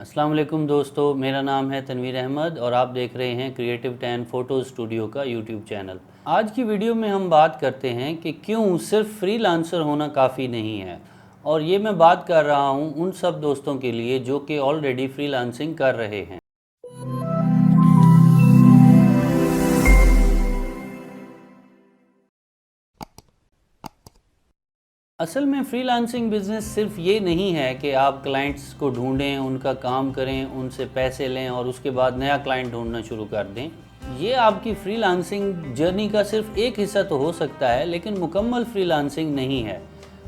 अस्सलाम वालेकुम दोस्तों, मेरा नाम है तनवीर अहमद और आप देख रहे हैं क्रिएटिव 10 फ़ोटो स्टूडियो का यूट्यूब चैनल। आज की वीडियो में हम बात करते हैं कि क्यों सिर्फ फ्रीलांसर होना काफ़ी नहीं है, और ये मैं बात कर रहा हूँ उन सब दोस्तों के लिए जो कि ऑलरेडी फ्रीलांसिंग कर रहे हैं। असल में फ्रीलांसिंग बिज़नेस सिर्फ ये नहीं है कि आप क्लाइंट्स को ढूंढें, उनका काम करें, उनसे पैसे लें और उसके बाद नया क्लाइंट ढूंढना शुरू कर दें। ये आपकी फ्रीलांसिंग जर्नी का सिर्फ एक हिस्सा तो हो सकता है, लेकिन मुकम्मल फ्रीलांसिंग नहीं है।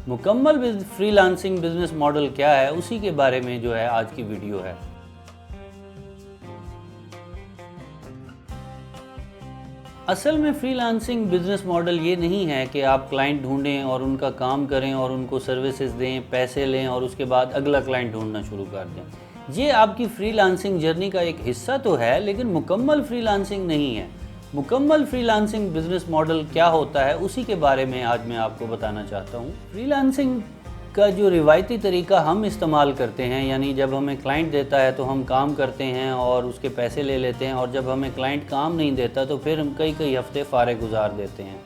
मुकम्मल फ्रीलांसिंग बिज़नेस मॉडल क्या है, उसी के बारे में जो है आज की वीडियो है। असल में फ्रीलांसिंग बिज़नेस मॉडल ये नहीं है कि आप क्लाइंट ढूंढें और उनका काम करें और उनको सर्विसेज दें, पैसे लें और उसके बाद अगला क्लाइंट ढूंढना शुरू कर दें। ये आपकी फ्रीलांसिंग जर्नी का एक हिस्सा तो है, लेकिन मुकम्मल फ्रीलांसिंग नहीं है। मुकम्मल फ्रीलांसिंग बिज़नेस मॉडल क्या होता है, उसी के बारे में आज मैं आपको बताना चाहता हूँ। फ्रीलांसिंग का जो रिवायती तरीका हम इस्तेमाल करते हैं, यानी जब हमें क्लाइंट देता है तो हम काम करते हैं और उसके पैसे ले लेते हैं, और जब हमें क्लाइंट काम नहीं देता तो फिर हम कई हफ्ते फारिग गुजार देते हैं।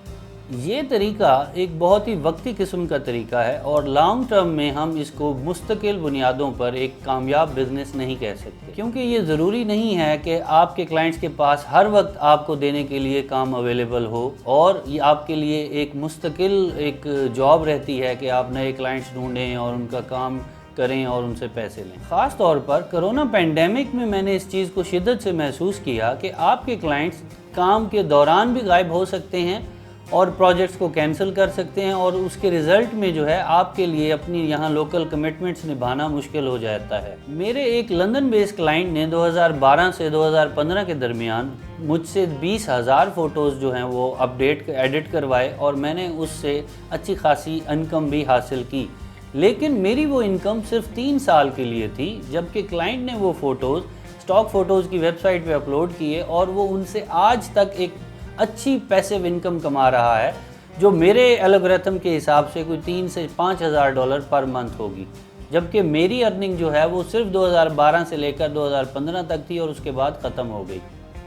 ये तरीका एक बहुत ही वक्ती किस्म का तरीका है और लॉन्ग टर्म में हम इसको मुस्तकिल बुनियादों पर एक कामयाब बिज़नेस नहीं कह सकते, क्योंकि ये ज़रूरी नहीं है कि आपके क्लाइंट्स के पास हर वक्त आपको देने के लिए काम अवेलेबल हो, और ये आपके लिए एक मुस्तकिल एक जॉब रहती है कि आप नए क्लाइंट्स ढूंढें और उनका काम करें और उनसे पैसे लें। ख़ास तौर पर कोरोना पेंडेमिक में मैंने इस चीज़ को शिद्दत से महसूस किया कि आपके क्लाइंट्स काम के दौरान भी गायब हो सकते हैं और प्रोजेक्ट्स को कैंसिल कर सकते हैं, और उसके रिज़ल्ट में जो है आपके लिए अपनी यहाँ लोकल कमिटमेंट्स निभाना मुश्किल हो जाता है। मेरे एक लंदन बेस्ड क्लाइंट ने 2012 से 2015 के दरमियान मुझसे 20,000 फ़ोटोज़ जो हैं वो एडिट करवाए, और मैंने उससे अच्छी खासी इनकम भी हासिल की। लेकिन मेरी वो इनकम सिर्फ 3 साल के लिए थी, जबकि क्लाइंट ने वो फ़ोटोज़ स्टॉक फ़ोटोज़ की वेबसाइट पे अपलोड किए और वो उनसे आज तक एक अच्छी पैसिव इनकम कमा रहा है, जो मेरे एल्गोरिथम के हिसाब से कोई 3 से 5,000 डॉलर पर मंथ होगी, जबकि मेरी अर्निंग जो है वो सिर्फ 2012 से लेकर 2015 तक थी और उसके बाद ख़त्म हो गई।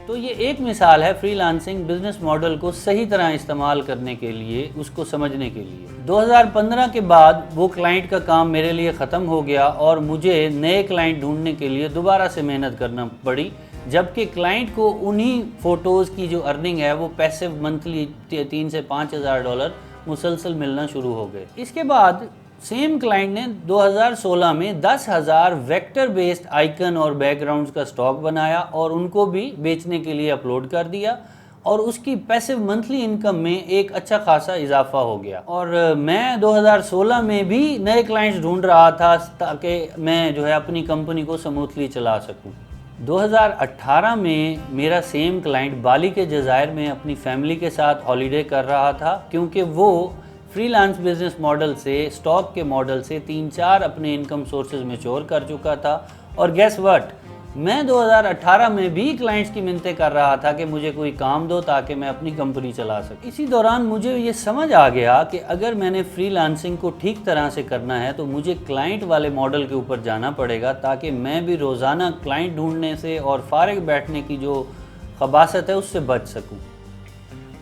तो ये एक मिसाल है फ्रीलांसिंग बिज़नेस मॉडल को सही तरह इस्तेमाल करने के लिए, उसको समझने के लिए। 2015 के बाद वो क्लाइंट का काम मेरे लिए ख़त्म हो गया और मुझे नए क्लाइंट ढूंढने के लिए दोबारा से मेहनत करना पड़ी, जबकि क्लाइंट को उन्हीं फ़ोटोज़ की जो अर्निंग है वो पैसिव मंथली 3 से 5,000 डॉलर मुसलसल मिलना शुरू हो गए। इसके बाद सेम क्लाइंट ने 2016 में 10,000 वेक्टर बेस्ड आइकन और बैकग्राउंड्स का स्टॉक बनाया और उनको भी बेचने के लिए अपलोड कर दिया, और उसकी पैसिव मंथली इनकम में एक अच्छा खासा इजाफा हो गया। और मैं 2016 में भी नए क्लाइंट्स ढूंढ रहा था ताकि मैं जो है अपनी कंपनी को स्मूथली चला सकूं। 2018 में मेरा सेम क्लाइंट बाली के जज़ायर में अपनी फैमिली के साथ हॉलीडे कर रहा था, क्योंकि वो फ्रीलांस बिज़नेस मॉडल से स्टॉक के मॉडल से 3-4 अपने इनकम सोर्सेज मैच्योर कर चुका था। और गेस व्हाट, मैं 2018 में भी क्लाइंट्स की मिन्नतें कर रहा था कि मुझे कोई काम दो ताकि मैं अपनी कंपनी चला सकूं। इसी दौरान मुझे ये समझ आ गया कि अगर मैंने फ्रीलांसिंग को ठीक तरह से करना है तो मुझे क्लाइंट वाले मॉडल के ऊपर जाना पड़ेगा, ताकि मैं भी रोज़ाना क्लाइंट ढूंढने से और फारिग बैठने की जो खबासत है उससे बच सकूँ।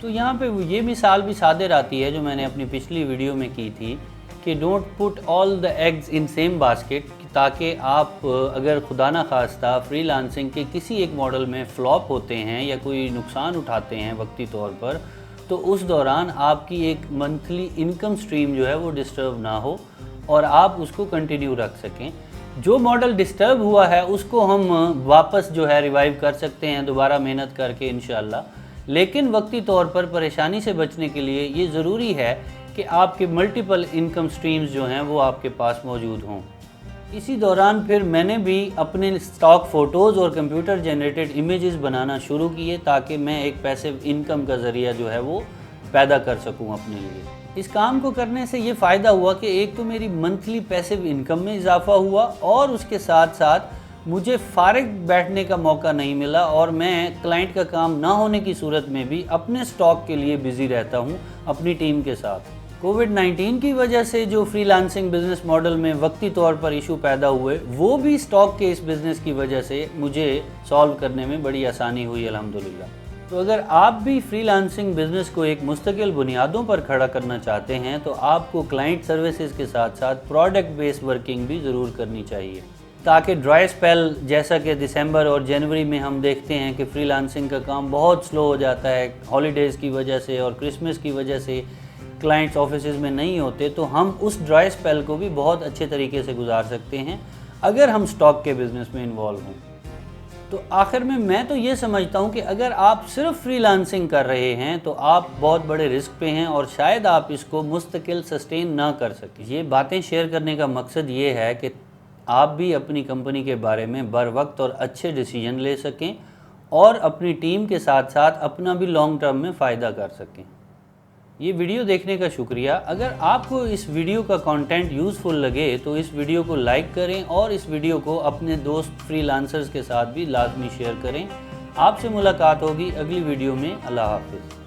तो यहाँ पे ये मिसाल भी सादर आती है जो मैंने अपनी पिछली वीडियो में की थी कि don't put all the eggs in same basket, ताकि आप अगर खुदा ना खास्ता फ्रीलांसिंग के किसी एक मॉडल में फ्लॉप होते हैं या कोई नुकसान उठाते हैं वक्ती तौर पर, तो उस दौरान आपकी एक मंथली इनकम स्ट्रीम जो है वो डिस्टर्ब ना हो और आप उसको कंटिन्यू रख सकें। जो मॉडल डिस्टर्ब हुआ है उसको हम वापस जो है रिवाइव कर सकते हैं दोबारा मेहनत करके इंशाल्लाह, लेकिन वक्ती तौर पर परेशानी से बचने के लिए ये ज़रूरी है कि आपके मल्टीपल इनकम स्ट्रीम्स जो हैं वो आपके पास मौजूद हों। इसी दौरान फिर मैंने भी अपने स्टॉक फ़ोटोज़ और कंप्यूटर जनरेटेड इमेजेस बनाना शुरू किए, ताकि मैं एक पैसिव इनकम का ज़रिया जो है वो पैदा कर सकूं अपने लिए। इस काम को करने से ये फ़ायदा हुआ कि एक तो मेरी मंथली पैसिव इनकम में इजाफा हुआ, और उसके साथ साथ मुझे फारिग बैठने का मौका नहीं मिला, और मैं क्लाइंट का काम ना होने की सूरत में भी अपने स्टॉक के लिए बिज़ी रहता हूँ अपनी टीम के साथ। कोविड-19 की वजह से जो फ्रीलांसिंग बिजनेस मॉडल में वक्ती तौर पर इशू पैदा हुए, वो भी स्टॉक के इस बिजनेस की वजह से मुझे सॉल्व करने में बड़ी आसानी हुई अल्हम्दुलिल्लाह। तो अगर आप भी फ्रीलांसिंग बिजनेस को एक मुस्तकिल बुनियादों पर खड़ा करना चाहते हैं तो आपको क्लाइंट सर्विसेज के साथ साथ प्रोडक्ट बेस्ड वर्किंग भी ज़रूर करनी चाहिए, ताकि ड्राई स्पेल जैसा कि दिसंबर और जनवरी में हम देखते हैं कि फ्रीलांसिंग का काम बहुत स्लो हो जाता है हॉलीडेज़ की वजह से और क्रिसमस की वजह से क्लाइंट्स ऑफिसेज में नहीं होते, तो हम उस ड्राई स्पेल को भी बहुत अच्छे तरीके से गुजार सकते हैं अगर हम स्टॉक के बिज़नेस में इन्वॉल्व हों। तो आखिर में मैं तो ये समझता हूँ कि अगर आप सिर्फ फ्रीलांसिंग कर रहे हैं तो आप बहुत बड़े रिस्क पे हैं और शायद आप इसको मुस्तकिल सस्टेन ना कर सकें। ये बातें शेयर करने का मकसद ये है कि आप भी अपनी कंपनी के बारे में बर वक्त और अच्छे डिसीजन ले सकें और अपनी टीम के साथ साथ अपना भी लॉन्ग टर्म में फ़ायदा कर सकें। ये वीडियो देखने का शुक्रिया। अगर आपको इस वीडियो का कंटेंट यूज़फुल लगे तो इस वीडियो को लाइक करें और इस वीडियो को अपने दोस्त फ्रीलांसर्स के साथ भी लाजमी शेयर करें। आपसे मुलाकात होगी अगली वीडियो में। अल्लाह हाफ़िज़।